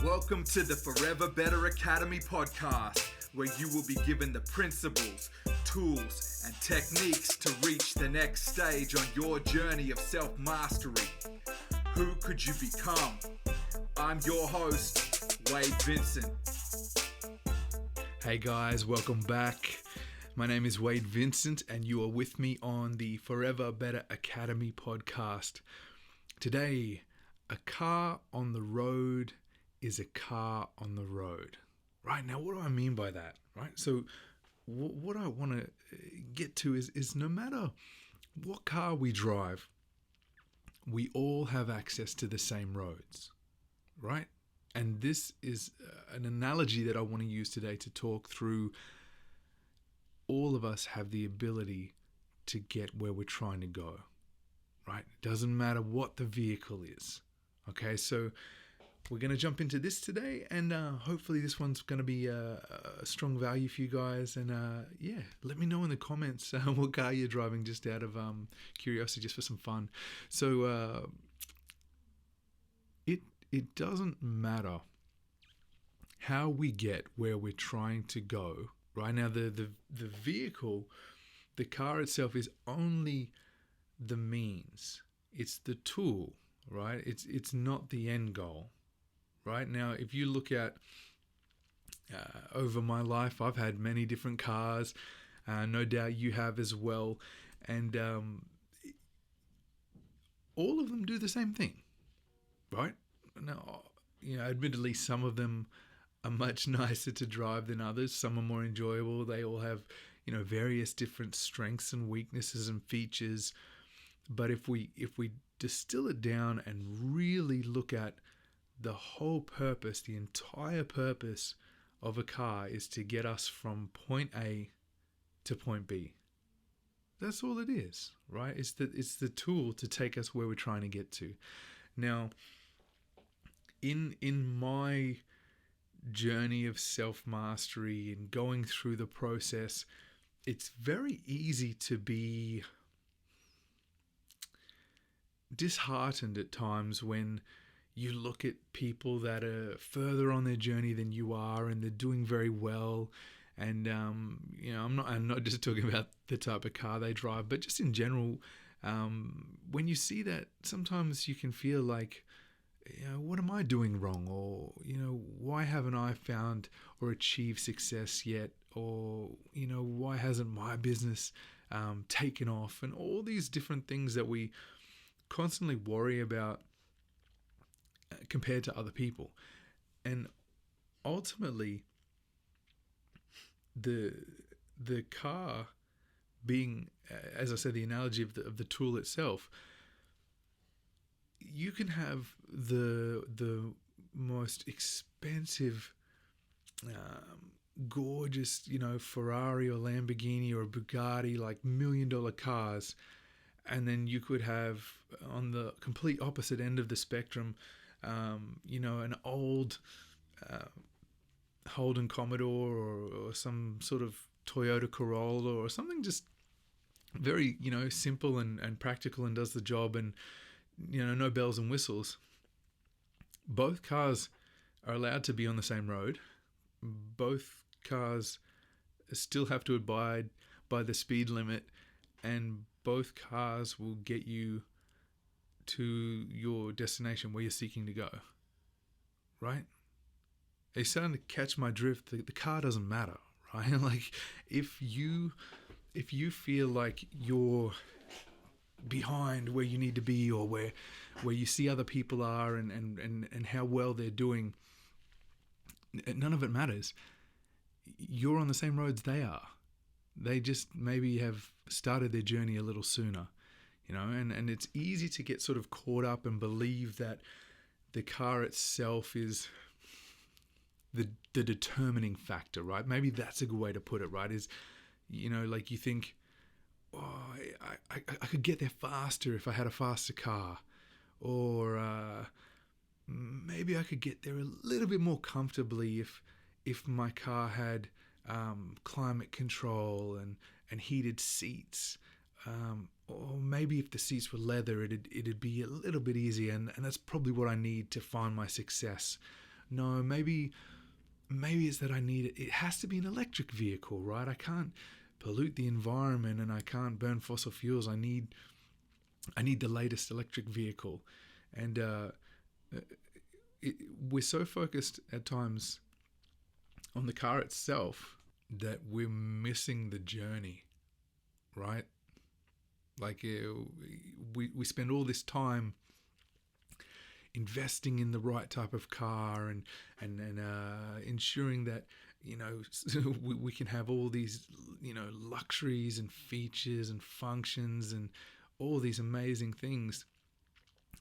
Welcome to the Forever Better Academy podcast, where you will be given the principles, tools, and techniques to reach the next stage on your journey of self-mastery. Who could you become? I'm your host, Wade Vincent. Hey guys, welcome back. My name is Wade Vincent and you are with me on the Forever Better Academy podcast. Today, a car on the road is a car on the road. Right, now what do I mean by that? Right, so what I want to get to is no matter what car we drive, we all have access to the same roads, right? And this is an analogy that I want to use today to talk through. All of us have the ability to get where we're trying to go, right? It doesn't matter what the vehicle is. Okay, so we're going to jump into this today, and hopefully this one's going to be a strong value for you guys. And let me know in the comments what car you're driving, just out of curiosity, just for some fun. So it doesn't matter how we get where we're trying to go. Right now, the vehicle, the car itself is only the means. It's the tool, right? It's not the end goal, right? Now, if you look at over my life, I've had many different cars. No doubt you have as well. And all of them do the same thing, right? Now, admittedly, some of them are much nicer to drive than others. Some are more enjoyable. They all have, various different strengths and weaknesses and features. But if we distill it down and really look at the whole purpose, the entire purpose of a car is to get us from point A to point B. That's all it is, right? It's the tool to take us where we're trying to get to. Now, in my journey of self-mastery and going through the process, it's very easy to be disheartened at times when you look at people that are further on their journey than you are, and they're doing very well. And I'm not just talking about the type of car they drive, but just in general, when you see that, sometimes you can feel like, what am I doing wrong? Or, why haven't I found or achieved success yet? Or, why hasn't my business taken off? And all these different things that we constantly worry about compared to other people. And ultimately, the car being, as I said, the analogy of the tool itself, you can have the most expensive, gorgeous, Ferrari or Lamborghini or Bugatti, like $1 million cars, and then you could have, on the complete opposite end of the spectrum, an old Holden Commodore or some sort of Toyota Corolla or something just very, simple and practical and does the job, and no bells and whistles. Both cars are allowed to be on the same road. Both cars still have to abide by the speed limit, and both cars will get you to your destination where you're seeking to go. Right? Are you starting to catch my drift? The car doesn't matter, right? Like, if you feel like you're behind where you need to be, or where you see other people are and how well they're doing, none of it matters. You're on the same roads they are. They just maybe have started their journey a little sooner, and it's easy to get sort of caught up and believe that the car itself is the determining factor, right? Maybe that's a good way to put it, right? Is, like, you think, I could get there faster if I had a faster car, or maybe I could get there a little bit more comfortably if my car had climate control and heated seats, or maybe if the seats were leather, it'd be a little bit easier, and that's probably what I need to find my success no, maybe it's that it has to be an electric vehicle, right? I can't pollute the environment and I can't burn fossil fuels. I need the latest electric vehicle. And we're so focused at times on the car itself that we're missing the journey, right? Like we spend all this time investing in the right type of car and ensuring that, you know, we can have all these, you know, luxuries and features and functions and all these amazing things.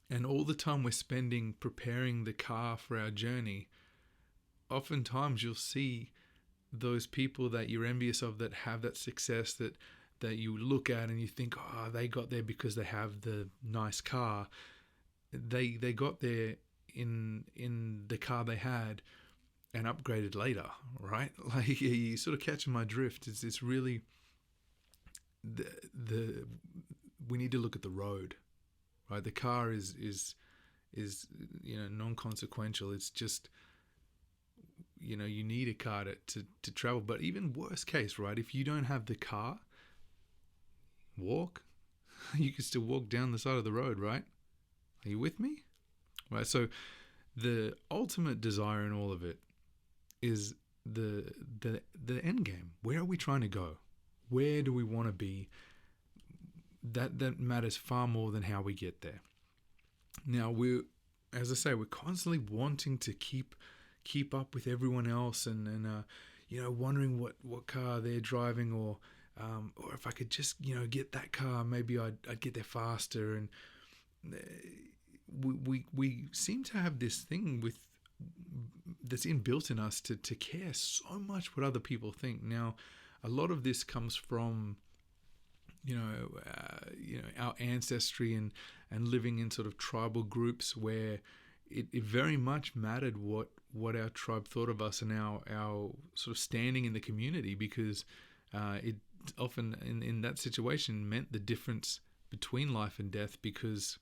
And all the time we're spending preparing the car for our journey, oftentimes you'll see those people that you're envious of that have that success that you look at and you think, oh, they got there because they have the nice car. They got there in the car they had and upgraded later, right? Like, you sort of catching my drift. It's really the we need to look at the road, right? The car is you know, non-consequential. It's just, you know, you need a car to travel. But even worst case, right? If you don't have the car, walk. You can still walk down the side of the road, right? Are you with me? Right. So the ultimate desire in all of it is the end game. Where are we trying to go? Where do we want to be? That matters far more than how we get there. Now, as I say, we're constantly wanting to keep up with everyone else and you know, wondering what car they're driving, or if I could just, you know, get that car, maybe I'd get there faster. And we seem to have this thing that's inbuilt in us to care so much what other people think. Now, a lot of this comes from, you know, our ancestry and living in sort of tribal groups where it very much mattered what our tribe thought of us and our sort of standing in the community, because it often in that situation meant the difference between life and death. Because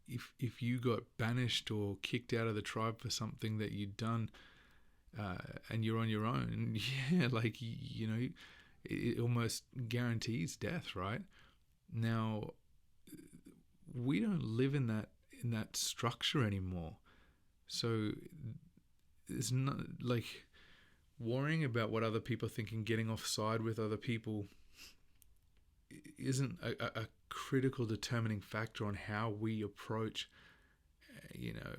if you got banished or kicked out of the tribe for something that you'd done, and you're on your own, yeah, like, you know, it almost guarantees death, right? Now, we don't live in that structure anymore. So it's not like worrying about what other people think and getting offside with other people isn't a critical determining factor on how we approach, you know,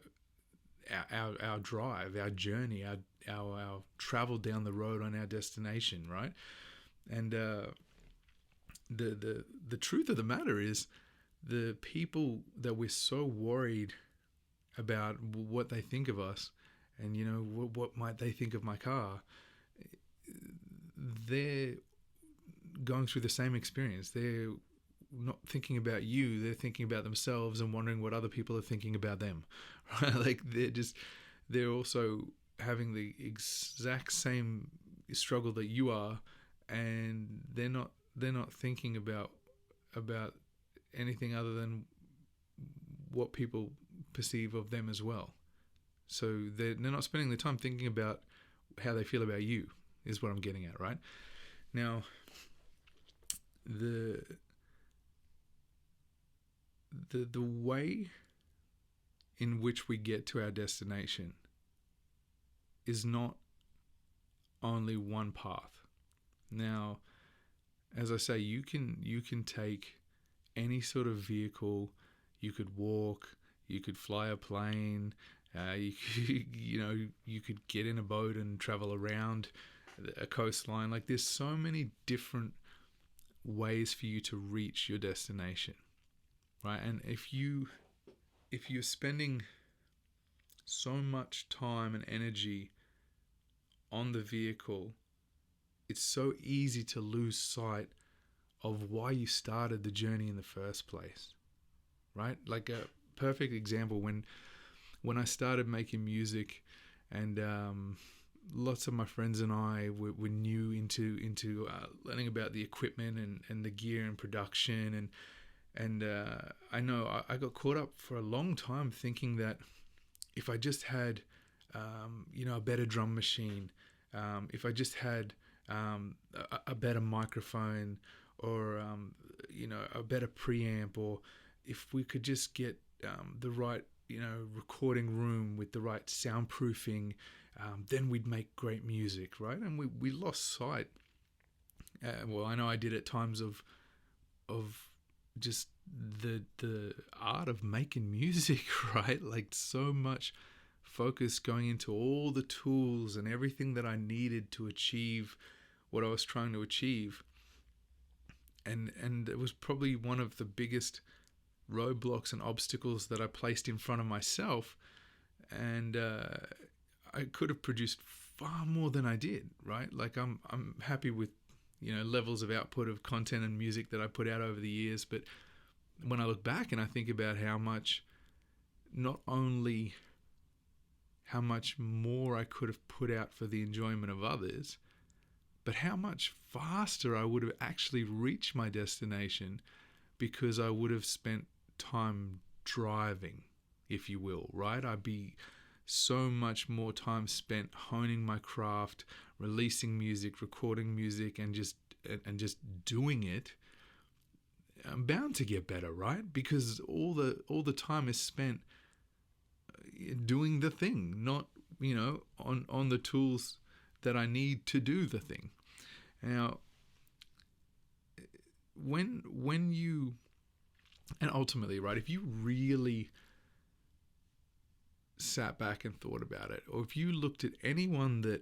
our drive, our journey, our travel down the road on our destination, right? And the truth of the matter is, the people that we're so worried about what they think of us, and, you know, what might they think of my car, they're going through the same experience. They're not thinking about you, they're thinking about themselves and wondering what other people are thinking about them, right? Like, they're also having the exact same struggle that you are, and they're not thinking about anything other than what people perceive of them as well. So they're not spending the time thinking about how they feel about you, is what I'm getting at, right? Now, the way in which we get to our destination is not only one path. Now, as I say, you can take any sort of vehicle. You could walk, you could fly a plane, you could get in a boat and travel around a coastline. Like, there's so many different ways for you to reach your destination, right? And if you're spending so much time and energy on the vehicle, it's so easy to lose sight of why you started the journey in the first place, right? Like, a perfect example, when I started making music, and lots of my friends and I were new into learning about the equipment and the gear and production, and I know I got caught up for a long time thinking that if I just had, a better drum machine, if I just had a better microphone, or a better preamp, or if we could just get the right recording room with the right soundproofing, then we'd make great music, right? And we lost sight. Well, I know I did at times of just the art of making music, right? Like, so much focus going into all the tools and everything that I needed to achieve what I was trying to achieve. And it was probably one of the biggest roadblocks and obstacles that I placed in front of myself. And I could have produced far more than I did, right? Like, I'm happy with levels of output of content and music that I put out over the years, but when I look back and I think about not only how much more I could have put out for the enjoyment of others, but how much faster I would have actually reached my destination, because I would have spent time driving, if you will, right? I'd be so much more time spent honing my craft, releasing music, recording music, and just doing it. I'm bound to get better, right? Because all the time is spent doing the thing, not on the tools that I need to do the thing. Now, when you, and ultimately, right, if you really sat back and thought about it, or if you looked at anyone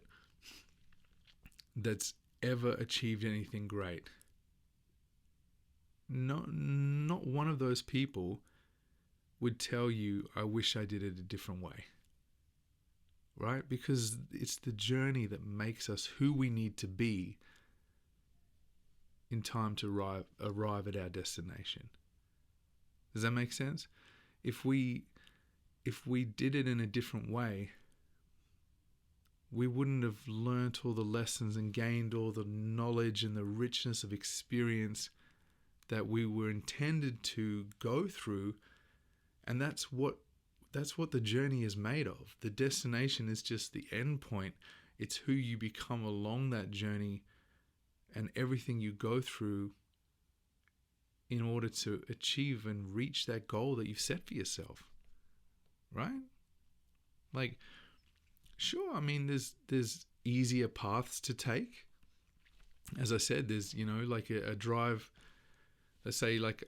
that's ever achieved anything great, not one of those people would tell you, I wish I did it a different way, right? Because it's the journey that makes us who we need to be in time to arrive at our destination. Does that make sense? If we did it in a different way, we wouldn't have learnt all the lessons and gained all the knowledge and the richness of experience that we were intended to go through. And that's what the journey is made of. The destination is just the end point. It's who you become along that journey and everything you go through in order to achieve and reach that goal that you've set for yourself. Right? Like, sure, I mean, there's easier paths to take. As I said, there's, like a drive, let's say, like,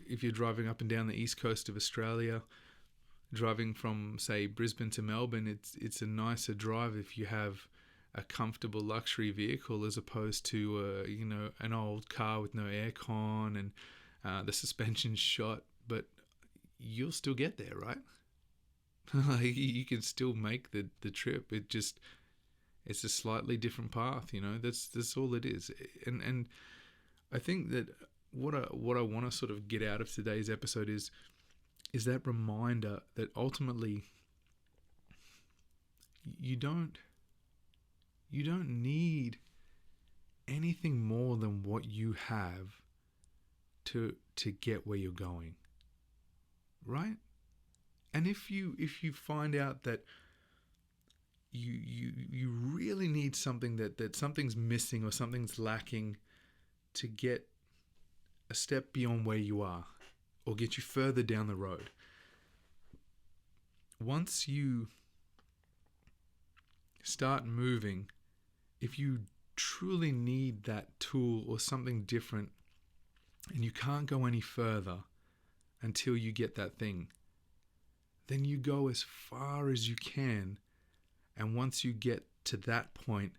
if you're driving up and down the east coast of Australia, driving from, say, Brisbane to Melbourne, it's a nicer drive if you have a comfortable luxury vehicle as opposed to, an old car with no aircon and the suspension's shot, but you'll still get there, right? Like, you can still make the trip. It's a slightly different path, that's all it is. And I think that what I want to sort of get out of today's episode is that reminder that ultimately you don't need anything more than what you have to get where you're going, right? And if you find out that you really need something, that something's missing or something's lacking to get a step beyond where you are or get you further down the road, once you start moving, if you truly need that tool or something different and you can't go any further until you get that thing, then you go as far as you can, and once you get to that point,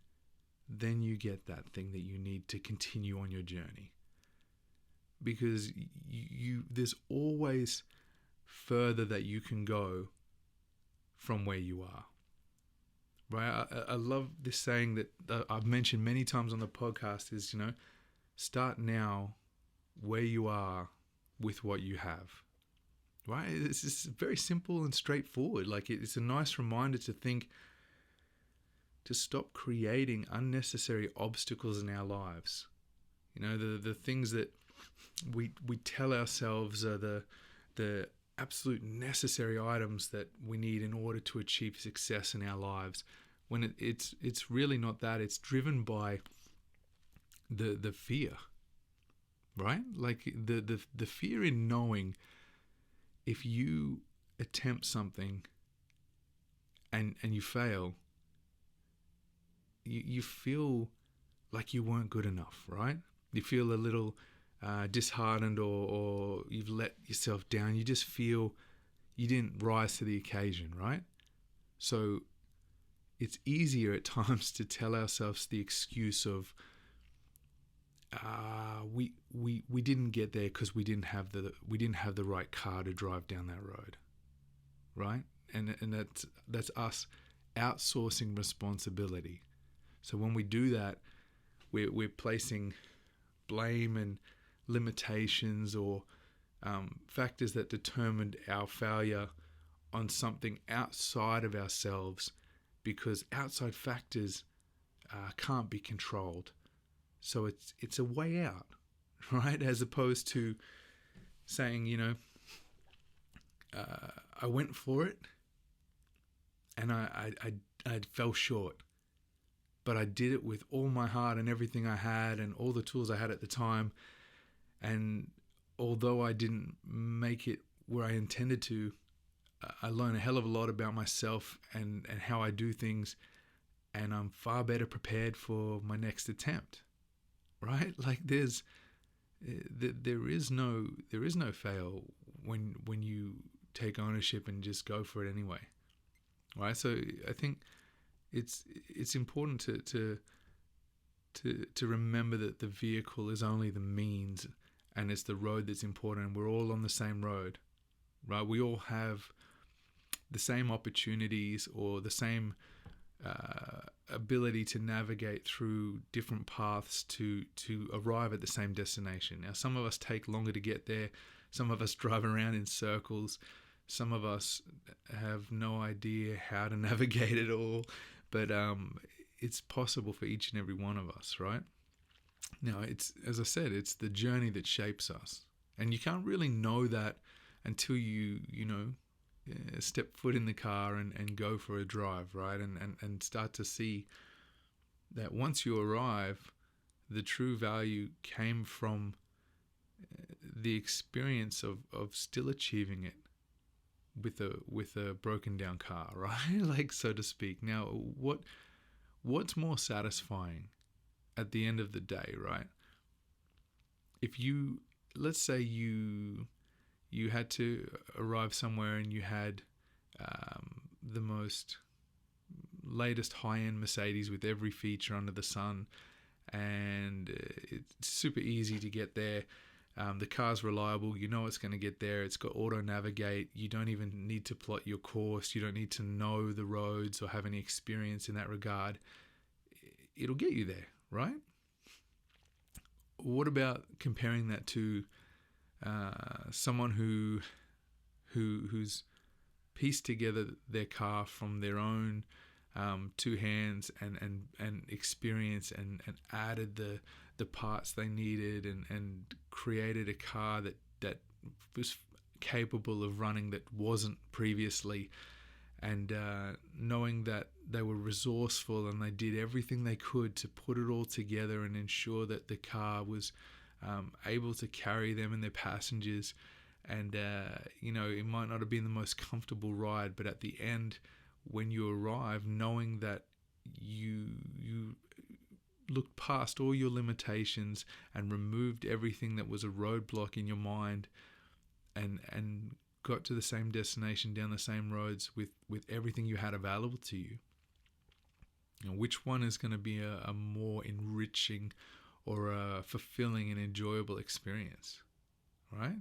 then you get that thing that you need to continue on your journey. Because there's always further that you can go from where you are. Right? I love this saying that I've mentioned many times on the podcast is, start now where you are with what you have. Right? It's just very simple and straightforward. Like, it's a nice reminder to stop creating unnecessary obstacles in our lives. The things that we tell ourselves are the absolute necessary items that we need in order to achieve success in our lives, when it's really not that. It's driven by the fear, right? Like the fear in knowing if you attempt something and you fail, you feel like you weren't good enough, right? You feel a little disheartened, or you've let yourself down. You just feel you didn't rise to the occasion, right? So it's easier at times to tell ourselves the excuse of we didn't get there because we didn't have the right car to drive down that road, right? And that's us outsourcing responsibility. So when we do that, we're placing blame and limitations or factors that determined our failure on something outside of ourselves, because outside factors can't be controlled. So it's a way out, right? As opposed to saying, I went for it and I fell short, but I did it with all my heart and everything I had and all the tools I had at the time. And although I didn't make it where I intended to, I learned a hell of a lot about myself and how I do things, and I'm far better prepared for my next attempt, right? Like there is no fail when you take ownership and just go for it anyway, right? So I think it's important to remember that the vehicle is only the means, and it's the road that's important, and we're all on the same road, right? We all have the same opportunities or the same ability to navigate through different paths to arrive at the same destination. Now, some of us take longer to get there. Some of us drive around in circles. Some of us have no idea how to navigate it all. But it's possible for each and every one of us, right? Now, it's, as I said, it's the journey that shapes us. And you can't really know that until you step foot in the car and go for a drive, right? And start to see that once you arrive, the true value came from the experience of still achieving it with a broken down car, right? Like, so to speak. Now, what's more satisfying at the end of the day, right? If let's say you had to arrive somewhere and you had the most latest high-end Mercedes with every feature under the sun, and it's super easy to get there. The car's reliable. You know it's going to get there. It's got auto navigate. You don't even need to plot your course. You don't need to know the roads or have any experience in that regard. It'll get you there, right? What about comparing that to someone who's pieced together their car from their own two hands and experience and added the parts they needed and created a car that was capable of running that wasn't previously, and knowing that they were resourceful and they did everything they could to put it all together and ensure that the car was able to carry them and their passengers. And it might not have been the most comfortable ride, but at the end, when you arrive, knowing that you looked past all your limitations and removed everything that was a roadblock in your mind, and got to the same destination down the same roads with everything you had available to you. Which one is going to be a more enriching or a fulfilling and enjoyable experience, right?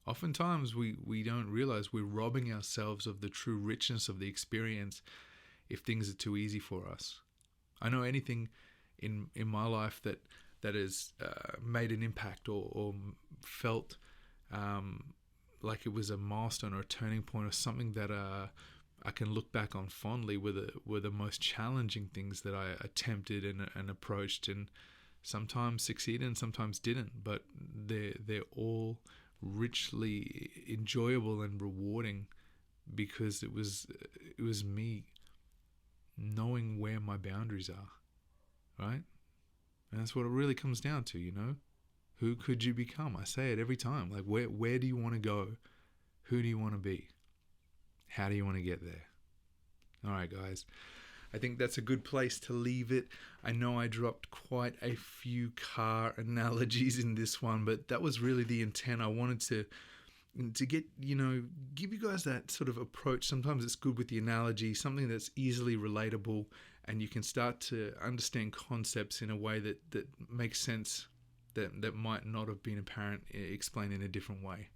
Oftentimes we don't realize we're robbing ourselves of the true richness of the experience if things are too easy for us. I know anything in my life that has made an impact or felt like it was a milestone or a turning point or something that I can look back on fondly were the most challenging things that I attempted and approached, and sometimes succeeded and sometimes didn't, but they're all richly enjoyable and rewarding, because it was me knowing where my boundaries are, right? And that's what it really comes down to, you know. Who could you become? I say it every time. Like, where do you want to go? Who do you want to be? How do you want to get there? All right, guys. I think that's a good place to leave it. I know I dropped quite a few car analogies in this one, but that was really the intent. I wanted to get, you know, give you guys that sort of approach. Sometimes it's good with the analogy, something that's easily relatable, and you can start to understand concepts in a way that makes sense, that might not have been apparent, explained in a different way.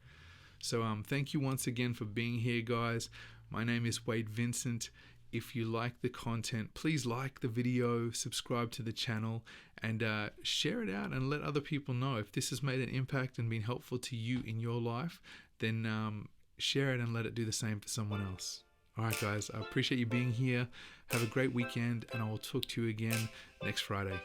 So thank you once again for being here, guys. My name is Wade Vincent. If you like the content, please like the video, subscribe to the channel, and share it out and let other people know. If this has made an impact and been helpful to you in your life, then share it and let it do the same for someone else. All right, guys, I appreciate you being here. Have a great weekend, and I will talk to you again next Friday.